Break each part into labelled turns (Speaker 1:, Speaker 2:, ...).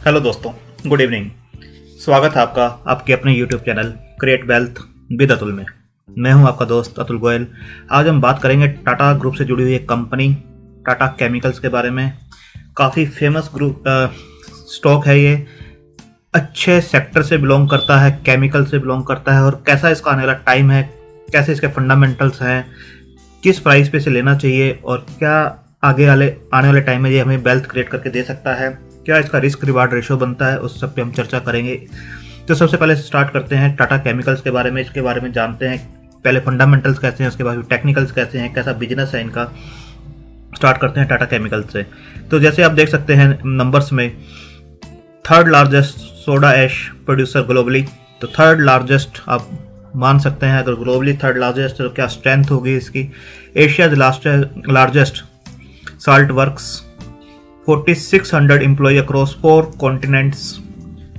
Speaker 1: Hello दोस्तों, good evening. स्वागत है आपका आपके अपने YouTube channel create wealth with Atul में। मैं हूं आपका दोस्त अतुल गोयल। आज हम बात करेंगे टाटा ग्रुप से जुड़ी हुई एक कंपनी टाटा केमिकल्स के बारे में। काफ़ी फेमस ग्रुप स्टॉक है ये, अच्छे सेक्टर से बिलोंग करता है, केमिकल से बिलोंग करता है। और कैसा इसका आने वाला टाइम है, कैसे इसके फंडामेंटल्स हैं, किस प्राइस पे से लेना चाहिए और क्या आने वाले टाइम में ये हमें वेल्थ क्रिएट करके दे सकता है, क्या इसका रिस्क रिवार्ड रेशो बनता है, उस सब पे हम चर्चा करेंगे। तो सबसे पहले स्टार्ट करते हैं टाटा केमिकल्स के बारे में। इसके बारे में जानते हैं पहले फंडामेंटल्स कैसे हैं, उसके बाद टेक्निकल्स कैसे हैं, कैसा बिजनेस है इनका। स्टार्ट करते हैं टाटा केमिकल्स से। तो जैसे आप देख सकते हैं नंबर्स में, third largest soda ash producer globally. तो थर्ड लार्जेस्ट आप मान सकते हैं, अगर ग्लोबली थर्ड लार्जेस्ट तो क्या स्ट्रेंथ होगी इसकी। Asia largest salt works, 4600 employee across 4 continents,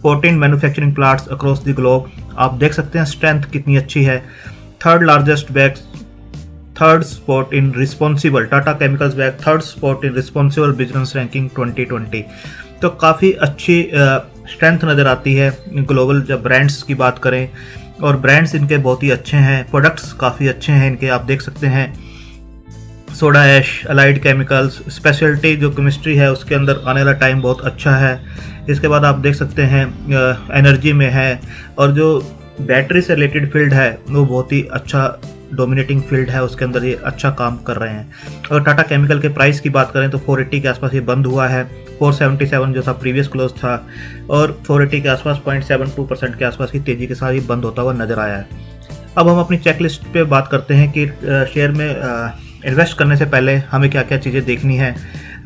Speaker 1: 14 manufacturing plants across the globe. आप देख सकते हैं स्ट्रेंथ कितनी अच्छी है। Third largest bag, third spot in responsible, Tata chemicals bag third spot in responsible business ranking 2020। तो काफ़ी अच्छी स्ट्रेंथ नज़र आती है ग्लोबल जब ब्रांड्स की बात करें। और ब्रांड्स इनके बहुत ही अच्छे हैं, प्रोडक्ट्स काफ़ी अच्छे हैं इनके। आप देख सकते हैं soda ash, allied chemicals, speciality जो केमिस्ट्री है उसके अंदर आने वाला टाइम बहुत अच्छा है। इसके बाद आप देख सकते हैं एनर्जी में है, और जो बैटरी से रिलेटेड फील्ड है वो बहुत ही अच्छा डोमिनेटिंग फील्ड है, उसके अंदर ये अच्छा काम कर रहे हैं। और टाटा केमिकल के प्राइस की बात करें तो 480 के आसपास ये बंद हुआ है। 477 जो था प्रीवियस क्लोज था, और 480 के आसपास 0.72% के आसपास की तेज़ी के साथ ये बंद होता हुआ नजर आया है। अब हम अपनी चेकलिस्ट पे बात करते हैं कि शेयर में इन्वेस्ट करने से पहले हमें क्या क्या चीज़ें देखनी है।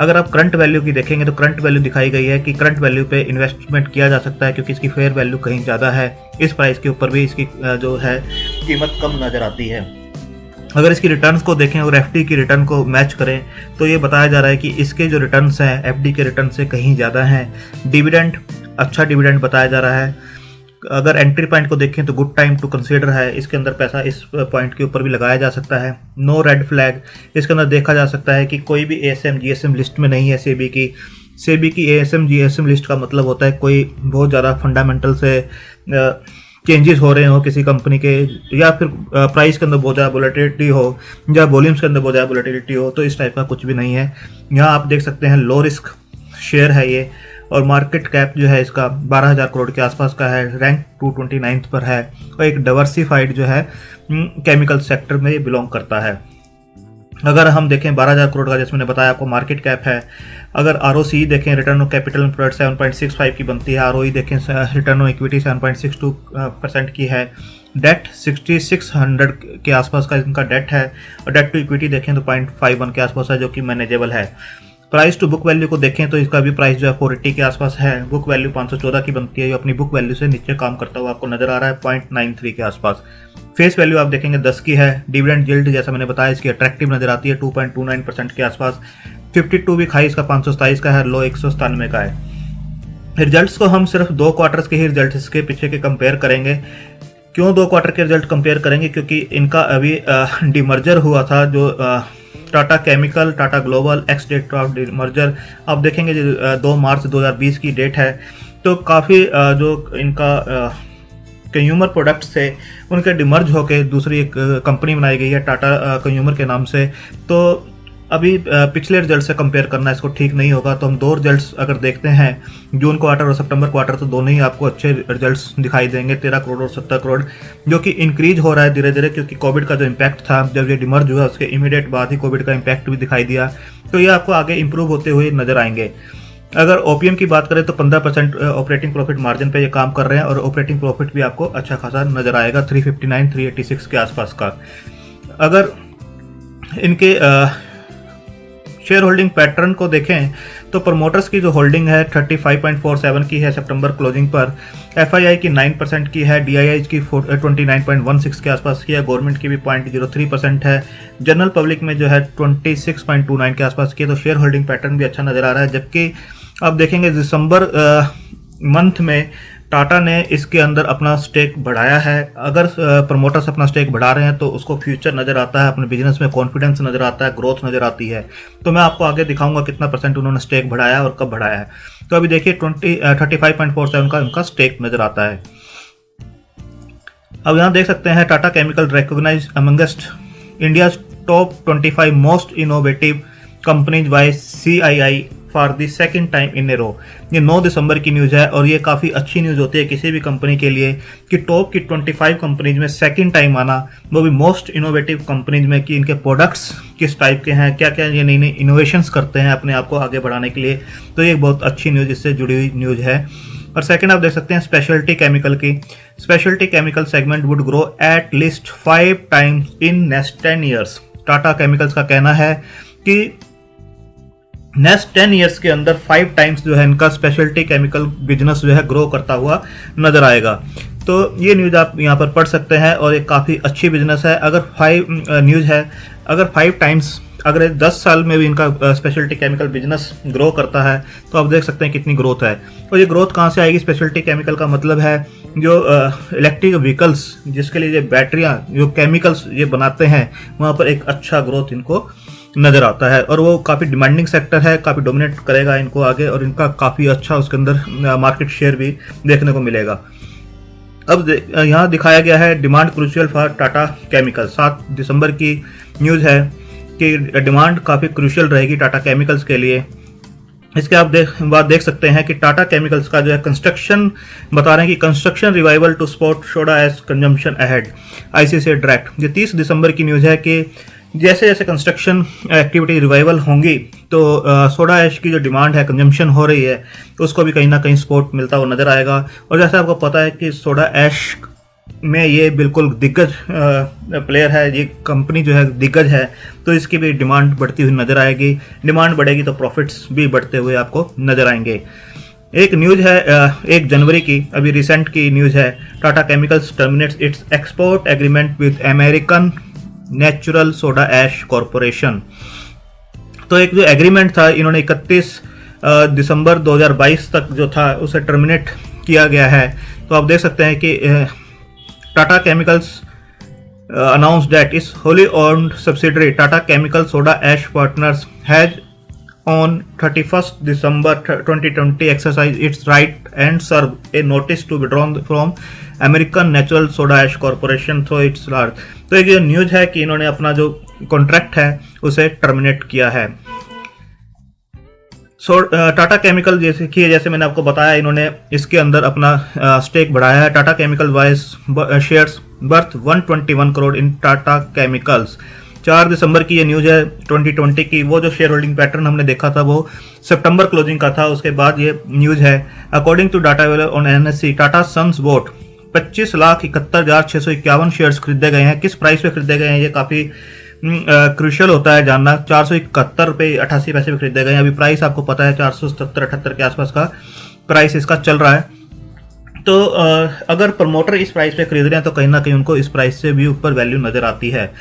Speaker 1: अगर आप करंट वैल्यू की देखेंगे तो करंट वैल्यू दिखाई गई है कि करंट वैल्यू पे इन्वेस्टमेंट किया जा सकता है, क्योंकि इसकी फेयर वैल्यू कहीं ज़्यादा है। इस प्राइस के ऊपर भी इसकी जो है कीमत कम नज़र आती है। अगर इसकी रिटर्न्स को देखें और एफडी की रिटर्न को मैच करें तो ये बताया जा रहा है कि इसके जो रिटर्न्स हैं एफडी के रिटर्न से कहीं ज़्यादा हैं। डिविडेंड, अच्छा डिविडेंड बताया जा रहा है। अगर एंट्री पॉइंट को देखें तो गुड टाइम टू कंसीडर है, इसके अंदर पैसा इस पॉइंट के ऊपर भी लगाया जा सकता है। नो रेड फ्लैग, इसके अंदर देखा जा सकता है कि कोई भी एएसएम जीएसएम लिस्ट में नहीं है सेबी की एएसएम जीएसएम लिस्ट का मतलब होता है कोई बहुत ज़्यादा फंडामेंटल से चेंजेस हो रहे हो किसी कंपनी के, या फिर प्राइस के अंदर बहुत ज़्यादा वोलेटिलिटी हो, या वॉल्यूम्स के अंदर बहुत ज़्यादा वोलेटिलिटी हो। तो इस टाइप का कुछ भी नहीं है। यहाँ आप देख सकते हैं लो रिस्क शेयर है ये, और मार्केट कैप जो है इसका 12,000 करोड़ के आसपास का है। रैंक 229 पर है, और एक डाइवर्सिफाइड जो है केमिकल सेक्टर में ये बिलोंग करता है। अगर हम देखें 12,000 करोड़ का, जैसे मैंने बताया आपको मार्केट कैप है। अगर आरओसी देखें, रिटर्न ऑन कैपिटल एम्प्लॉयड 7.65 की बनती है। आरओई देखें, रिटर्न ऑन इक्विटी 7.62% की है। डेट 6600 के आसपास का इनका डेट है, और डेट टू इक्विटी देखें तो 0.51 के आसपास है, जो कि मैनेजेबल है। प्राइस टू बुक वैल्यू को देखें तो इसका भी प्राइस जो है 480 के आसपास है। बुक वैल्यू 514 की बनती है, जो अपनी बुक वैल्यू से नीचे काम करता हुआ आपको नजर आ रहा है 0.93 के आसपास। फेस वैल्यू आप देखेंगे 10 की है। डिविडेंड यील्ड जैसा मैंने बताया इसकी अट्रैक्टिव नजर आती है 2.29% के आसपास। 52 वीक हाई इसका 527 का है, लो 197 का है। रिजल्ट्स को हम सिर्फ 2 क्वार्टर्स के ही रिजल्ट इसके पीछे के कंपेयर करेंगे। क्यों 2 क्वार्टर के रिजल्ट कंपेयर करेंगे? क्योंकि इनका अभी डिमर्जर हुआ था, जो Tata Chemical Tata Global ex date of merger आप देखेंगे 2 मार्च 2020 की डेट है। तो काफ़ी जो इनका कंज्यूमर प्रोडक्ट्स थे उनके डिमर्ज होकर दूसरी एक कंपनी बनाई गई है टाटा कंज्यूमर के नाम से। तो अभी पिछले रिजल्ट से कंपेयर करना इसको ठीक नहीं होगा। तो हम 2 रिजल्ट्स अगर देखते हैं, जून क्वार्टर और सितंबर क्वार्टर, तो दोनों ही आपको अच्छे रिजल्ट्स दिखाई देंगे। 13 करोड़ और 17 करोड़, जो कि इंक्रीज हो रहा है धीरे धीरे, क्योंकि कोविड का जो इम्पैक्ट था जब ये डिमर्ज हुआ उसके इमीडिएट बाद ही कोविड का इम्पैक्ट भी दिखाई दिया। तो ये आपको आगे इंप्रूव होते हुए नजर आएंगे। अगर ओपीएम की बात करें तो 15% ऑपरेटिंग प्रॉफिट मार्जिन पे ये काम कर रहे हैं, और ऑपरेटिंग प्रॉफिट भी आपको अच्छा खासा नजर आएगा 359 386 के आसपास का। अगर इनके शेयर होल्डिंग पैटर्न को देखें तो प्रमोटर्स की जो होल्डिंग है 35.47 की है सितंबर क्लोजिंग पर। एफआईआई की 9% की है, डीआईआई की 29.16 के आसपास की है, गवर्नमेंट की भी 0.03% है, जनरल पब्लिक में जो है 26.29 के आसपास की है। तो शेयर होल्डिंग पैटर्न भी अच्छा नज़र आ रहा है। जबकि आप देखेंगे दिसंबर मंथ में टाटा ने इसके अंदर अपना स्टेक बढ़ाया है। अगर प्रमोटर्स अपना स्टेक बढ़ा रहे हैं तो उसको फ्यूचर नज़र आता है, अपने बिजनेस में कॉन्फिडेंस नज़र आता है, ग्रोथ नज़र आती है। तो मैं आपको आगे दिखाऊंगा कितना % उन्होंने स्टेक बढ़ाया और कब बढ़ाया है। तो अभी देखिए 35.47 का उनका स्टेक नजर आता है। अब यहाँ देख सकते हैं Tata chemical recognised amongst India top 25 most innovative companies by CII for the second time in a row. ये 9 दिसंबर की न्यूज़ है और ये काफ़ी अच्छी न्यूज़ होती है किसी भी कंपनी के लिए कि टॉप की 25 कंपनीज में सेकंड टाइम आना, वो भी मोस्ट इनोवेटिव कंपनीज में, कि इनके प्रोडक्ट्स किस टाइप के हैं, क्या क्या ये नई नई इनोवेशंस करते हैं अपने आप को आगे बढ़ाने के लिए। तो ये बहुत अच्छी न्यूज़, इससे जुड़ी हुई न्यूज़ है। और सेकंड आप देख सकते हैं स्पेशलिटी केमिकल की। Speciality chemical segment would grow at least 5 times in next 10 years. Tata chemicals का कहना है कि नेक्स्ट 10 ईयर्स के अंदर 5 टाइम्स जो है इनका स्पेशलिटी केमिकल बिजनेस जो है ग्रो करता हुआ नजर आएगा। तो ये न्यूज़ आप यहाँ पर पढ़ सकते हैं और ये काफ़ी अच्छी बिजनेस है। अगर 5 टाइम्स अगर 10 साल में भी इनका स्पेशलिटी केमिकल बिजनेस ग्रो करता है तो आप देख सकते हैं कितनी ग्रोथ है। और ये ग्रोथ कहाँ से आएगी? स्पेशलिटी केमिकल का मतलब है जो इलेक्ट्रिक व्हीकल्स जिसके लिए ये बैटरियाँ जो केमिकल्स ये बनाते हैं वहाँ पर एक अच्छा ग्रोथ इनको नज़र आता है और वो काफ़ी डिमांडिंग सेक्टर है, काफ़ी डोमिनेट करेगा इनको आगे और इनका काफ़ी अच्छा उसके अंदर मार्केट शेयर भी देखने को मिलेगा। अब यहाँ दिखाया गया है demand crucial for Tata chemical. 7 दिसंबर की न्यूज़ है कि डिमांड काफ़ी क्रूशियल रहेगी टाटा केमिकल्स के लिए। इसके आप देख सकते हैं कि टाटा केमिकल्स का जो है कंस्ट्रक्शन बता रहे हैं कि construction revival to support soda ash consumption ahead, ICCI Direct. ये 30 दिसंबर की न्यूज़ है कि जैसे जैसे कंस्ट्रक्शन एक्टिविटी रिवाइवल होंगी तो सोडा ऐश की जो डिमांड है, कंजम्पशन हो रही है, तो उसको भी कहीं ना कहीं सपोर्ट मिलता हुआ नज़र आएगा। और जैसे आपको पता है कि सोडा ऐश में ये बिल्कुल दिग्गज प्लेयर है, ये कंपनी जो है दिग्गज है, तो इसकी भी डिमांड बढ़ती हुई नज़र आएगी। डिमांड बढ़ेगी तो प्रॉफिट्स भी बढ़ते हुए आपको नज़र आएंगे। एक न्यूज़ है 1 जनवरी की, अभी रिसेंट की न्यूज़ है, Tata Chemicals terminates its export agreement with American Natural Soda Ash Corporation. तो एक जो एग्रीमेंट था इन्होंने 31 दिसंबर 2022 तक जो था उसे टर्मिनेट किया गया है। तो आप देख सकते हैं कि Tata chemicals announced that its wholly owned subsidiary Tata Chemical Soda Ash Partners has on 31st December 2020 exercised its right and served a notice to withdraw from American Natural Soda Ash Corporation through its large। तो एक ये news है कि इन्होंने अपना जो contract है उसे टर्मिनेट किया है। टाटा केमिकल जैसे मैंने आपको बताया, इन्होंने इसके अंदर अपना स्टेक बढ़ाया है। Tata chemical wise shares worth 121 crore in Tata chemicals. 4 दिसंबर की ये न्यूज़ है 2020 की। वो जो शेयर होल्डिंग पैटर्न हमने देखा था वो सितंबर क्लोजिंग का था, उसके बाद ये न्यूज़ है। According to data available on NSE, Tata Sons bought 25,71,651 shares खरीदे गए हैं। किस प्राइस पे खरीदे गए हैं ये काफ़ी क्रूशियल होता है जानना। 471 रुपये 88 पैसे में खरीदे गए। अभी प्राइस आपको पता है 477-78 के आसपास का प्राइस इसका चल रहा है। तो अगर प्रमोटर इस प्राइस पे खरीद रहे हैं तो कहीं ना कहीं उनको इस प्राइस से भी ऊपर वैल्यू नज़र आती है।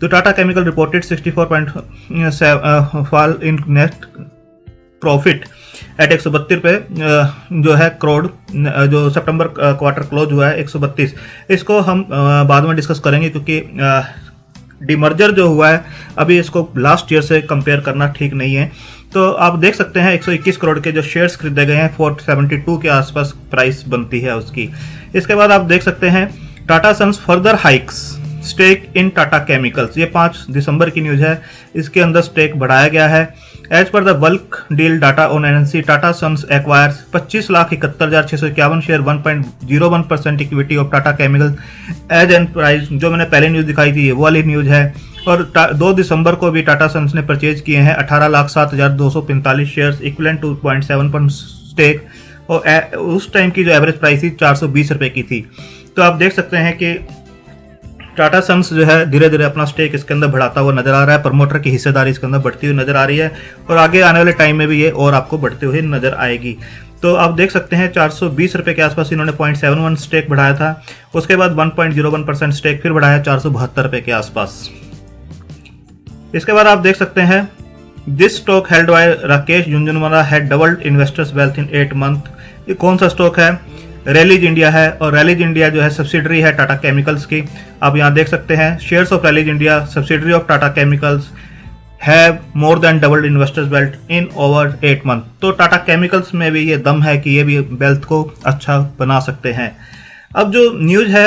Speaker 1: तो Tata Chemical reported 64.7 fall in net profit at 132 रुपये जो है करोड़, जो सितंबर क्वार्टर क्लोज हुआ है 132। इसको हम बाद में डिस्कस करेंगे क्योंकि डिमर्जर जो हुआ है अभी इसको लास्ट ईयर से कंपेयर करना ठीक नहीं है। तो आप देख सकते हैं 121 करोड़ के जो शेयर्स खरीदे गए हैं 472 के आसपास प्राइस बनती है उसकी। इसके बाद आप देख सकते हैं Tata Sons further hikes stake in Tata Chemicals. ये 5 दिसंबर की न्यूज़ है, इसके अंदर स्टेक बढ़ाया गया है। As per the bulk deal data on NSE, Tata Sons acquires 25,71,651 share 1.01% equity of Tata Chemical as an price. जो मैंने पहले न्यूज़ दिखाई थी वो वाली न्यूज़ है। और 2 दिसंबर को भी टाटा सन्स ने परचेज किए हैं 18,07,245 शेयर्स इक्विवेलेंट टू 0.7% स्टेक, और उस टाइम की जो एवरेज प्राइस थी 420 रुपये की थी। तो आप देख सकते हैं कि टाटा सन्स जो है धीरे धीरे अपना स्टेक इसके अंदर बढ़ाता हुआ नजर आ रहा है। प्रमोटर की हिस्सेदारी इसके अंदर बढ़ती हुई नजर आ रही है और आगे आने वाले टाइम में भी ये और आपको बढ़ते हुए नजर आएगी। तो आप देख सकते हैं 420 रुपये के आसपास इन्होंने 0.71 स्टेक बढ़ाया था, उसके बाद 1.01% स्टेक फिर बढ़ाया 472 रुपये के आसपास। इसके बाद आप देख सकते हैं this stock held by Rakesh Jhunjhunwala had doubled investors wealth in 8 month. ये कौन सा स्टॉक है? रैलीज इंडिया है, और रैलीज इंडिया जो है सब्सिडरी है टाटा केमिकल्स की। आप यहाँ देख सकते हैं shares of rallies India subsidiary of Tata chemicals have more than doubled investors wealth in over 8 month. तो टाटा केमिकल्स में भी ये दम है कि ये भी वेल्थ को अच्छा बना सकते हैं। अब जो न्यूज है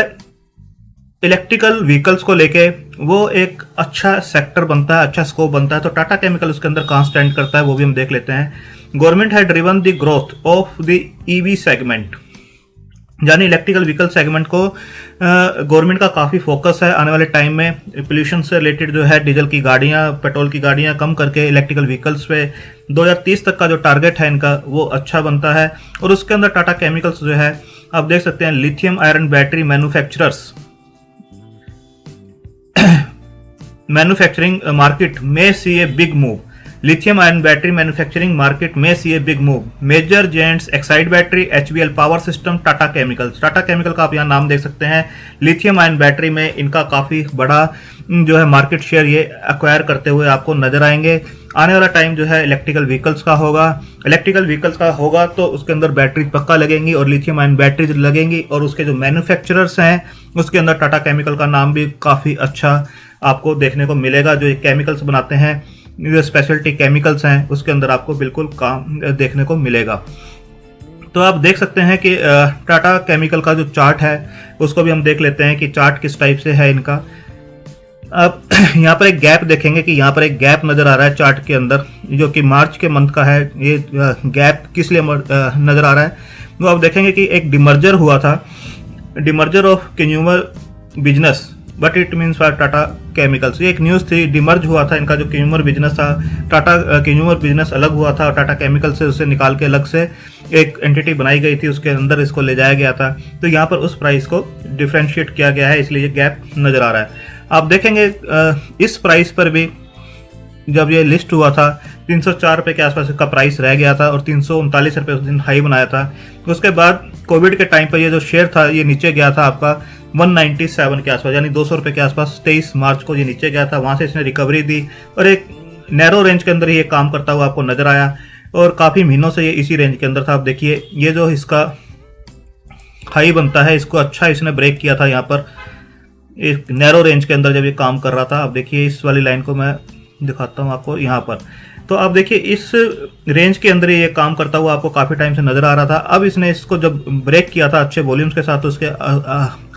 Speaker 1: इलेक्ट्रिकल व्हीकल्स को लेके, वो एक अच्छा सेक्टर बनता है, अच्छा स्कोप बनता है, तो टाटा केमिकल उसके अंदर कहाँ स्टैंड करता है वो भी हम देख लेते हैं। गवर्नमेंट है driven the growth of the EV segment, यानी इलेक्ट्रिकल व्हीकल सेगमेंट को गवर्नमेंट का काफ़ी फोकस है। आने वाले टाइम में पोल्यूशन से रिलेटेड जो है डीजल की गाड़ियाँ, पेट्रोल की गाड़ियाँ कम करके इलेक्ट्रिकल व्हीकल्स पे 2030 तक का जो टारगेट है इनका वो अच्छा बनता है। और उसके अंदर टाटा केमिकल्स जो है आप देख सकते हैं lithium iron battery manufacturing market में see a big move. Lithium ion battery manufacturing market में see a big move. Major giants Exide battery, HBL power system, Tata chemicals. Tata chemical का आप यहाँ नाम देख सकते हैं। लिथियम आयन बैटरी में इनका काफ़ी बड़ा जो है मार्केट शेयर ये एक्वायर करते हुए आपको नजर आएंगे। आने वाला टाइम जो है इलेक्ट्रिकल व्हीकल्स का होगा तो उसके अंदर बैटरी पक्का लगेंगी और लिथियम आयन बैटरीज लगेंगी, और उसके जो मैन्युफैक्चरर्स हैं उसके अंदर टाटा केमिकल का नाम भी काफ़ी अच्छा आपको देखने को मिलेगा। जो ये केमिकल्स बनाते हैं, जो स्पेशलिटी केमिकल्स हैं, उसके अंदर आपको बिल्कुल काम देखने को मिलेगा। तो आप देख सकते हैं कि टाटा केमिकल का जो चार्ट है उसको भी हम देख लेते हैं कि चार्ट किस टाइप से है इनका। अब यहाँ पर एक गैप देखेंगे कि यहाँ पर एक गैप नज़र आ रहा है चार्ट के अंदर, जो कि मार्च के मंथ का है। ये गैप किस लिए नज़र आ रहा है, तो आप देखेंगे कि एक डिमर्जर हुआ था, demerger of consumer business, but it means for Tata Chemicals. ये एक न्यूज़ थी, डिमर्ज हुआ था इनका जो कंज्यूमर बिजनेस था, टाटा कंज्यूमर बिजनेस अलग हुआ था और टाटा केमिकल से उसे निकाल के अलग से एक एंटिटी बनाई गई थी, उसके अंदर इसको ले जाया गया था। तो यहाँ पर उस प्राइस को डिफ्रेंशिएट किया गया है, इसलिए ये गैप नज़र आ रहा है। आप देखेंगे इस प्राइस पर भी जब ये लिस्ट हुआ था 304 रुपये के आसपास इसका प्राइस रह गया था और 339 रुपये उस दिन हाई बनाया था। उसके बाद कोविड के टाइम पर ये जो शेयर था ये नीचे गया था आपका 197 के आसपास, यानी 200 रुपये के आसपास 23 मार्च को ये नीचे गया था। वहाँ से इसने रिकवरी दी और एक नैरो रेंज के अंदर ये काम करता हुआ आपको नजर आया और काफ़ी महीनों से ये इसी रेंज के अंदर था। आप देखिए ये जो इसका हाई बनता है इसको अच्छा इसने ब्रेक किया था यहाँ पर एक नैरो रेंज के अंदर जब ये काम कर रहा था। आप देखिए इस वाली लाइन को मैं दिखाता हूँ आपको यहाँ पर, तो आप देखिए इस रेंज के अंदर ये काम करता हुआ आपको काफ़ी टाइम से नज़र आ रहा था। अब इसने इसको जब ब्रेक किया था अच्छे वॉल्यूम्स के साथ तो उसके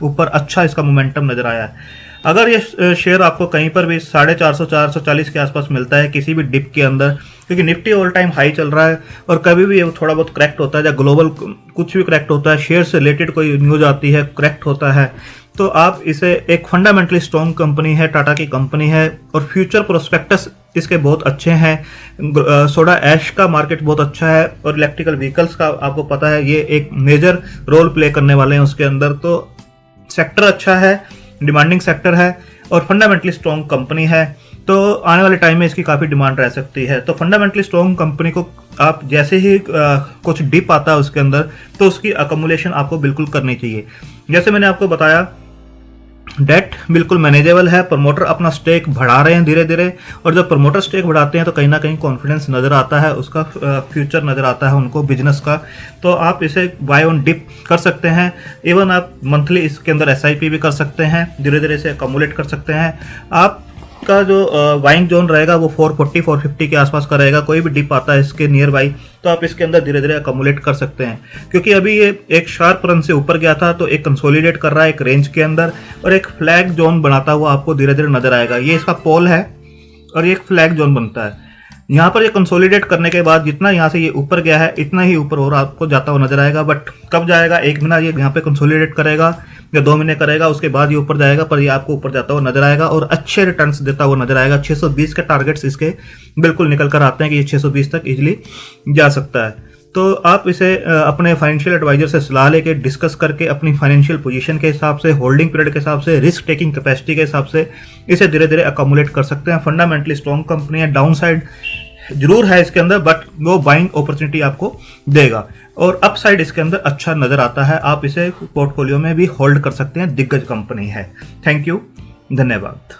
Speaker 1: ऊपर अच्छा इसका मोमेंटम नज़र आया है। अगर ये शेयर आपको कहीं पर भी 450 440 के आसपास मिलता है किसी भी डिप के अंदर, क्योंकि निफ्टी ऑल टाइम हाई चल रहा है और कभी भी ये थोड़ा बहुत करेक्ट होता है, या ग्लोबल कुछ भी करेक्ट होता है, शेयर से रिलेटेड कोई न्यूज़ आती है करेक्ट होता है, तो आप इसे एक फंडामेंटली स्ट्रॉन्ग कंपनी है, टाटा की कंपनी है और फ्यूचर प्रोस्पेक्टस इसके बहुत अच्छे हैं। सोडा ऐश का मार्केट बहुत अच्छा है और इलेक्ट्रिकल व्हीकल्स का आपको पता है ये एक मेजर रोल प्ले करने वाले हैं उसके अंदर। तो सेक्टर अच्छा है, डिमांडिंग सेक्टर है और फंडामेंटली स्ट्रॉन्ग कंपनी है, तो आने वाले टाइम में इसकी काफ़ी डिमांड रह सकती है। तो फंडामेंटली स्ट्रॉन्ग कंपनी को आप जैसे ही कुछ डिप आता है उसके अंदर तो उसकी अकोमुलेशन आपको बिल्कुल करनी चाहिए। जैसे मैंने आपको बताया डेट बिल्कुल मैनेजेबल है, प्रमोटर अपना स्टेक बढ़ा रहे हैं धीरे धीरे, और जब प्रमोटर स्टेक बढ़ाते हैं तो कहीं ना कहीं कॉन्फिडेंस नज़र आता है, उसका फ्यूचर नज़र आता है उनको बिजनेस का। तो आप इसे बाय ऑन डिप कर सकते हैं, इवन आप मंथली इसके अंदर SIP भी कर सकते हैं, धीरे धीरे इसे अकोमुलेट कर सकते हैं। आपका जो बाइंग जोन रहेगा वो 440 450 के आसपास का रहेगा। कोई भी डिप आता है इसके नियर बाई तो आप इसके अंदर धीरे धीरे अकोमुलेट कर सकते हैं, क्योंकि अभी ये एक शार्प रन से ऊपर गया था तो एक कंसोलिडेट कर रहा है एक रेंज के अंदर और एक फ्लैग जोन बनाता हुआ आपको धीरे धीरे नजर आएगा। ये इसका पोल है और ये एक फ्लैग जोन बनता है। यहाँ पर ये कंसोलिडेट करने के बाद जितना यहाँ से ये ऊपर गया है इतना ही ऊपर और आपको जाता हुआ नजर आएगा। बट कब जाएगा, एक महीना ये यहाँ पे कंसोलिडेट करेगा या 2 महीने करेगा, उसके बाद ये ऊपर जाएगा, पर ये आपको ऊपर जाता हुआ नजर आएगा और अच्छे रिटर्न्स देता हुआ नजर आएगा। 620 के टारगेट्स इसके बिल्कुल निकल कर आते हैं कि ये 620 तक इजिली जा सकता है। तो आप इसे अपने फाइनेंशियल एडवाइजर से सलाह लेके डिस्कस करके अपनी फाइनेंशियल पोजीशन के हिसाब से, होल्डिंग पीरियड के हिसाब से, रिस्क टेकिंग कैपेसिटी के हिसाब से इसे धीरे धीरे अकोमुलेट कर सकते हैं। फंडामेंटली स्ट्रॉन्ग कंपनी है, डाउन साइड जरूर है इसके अंदर बट वो बाइंग अपॉर्चुनिटी आपको देगा और अपसाइड इसके अंदर अच्छा नजर आता है। आप इसे पोर्टफोलियो में भी होल्ड कर सकते हैं, दिग्गज कंपनी है। थैंक यू, धन्यवाद।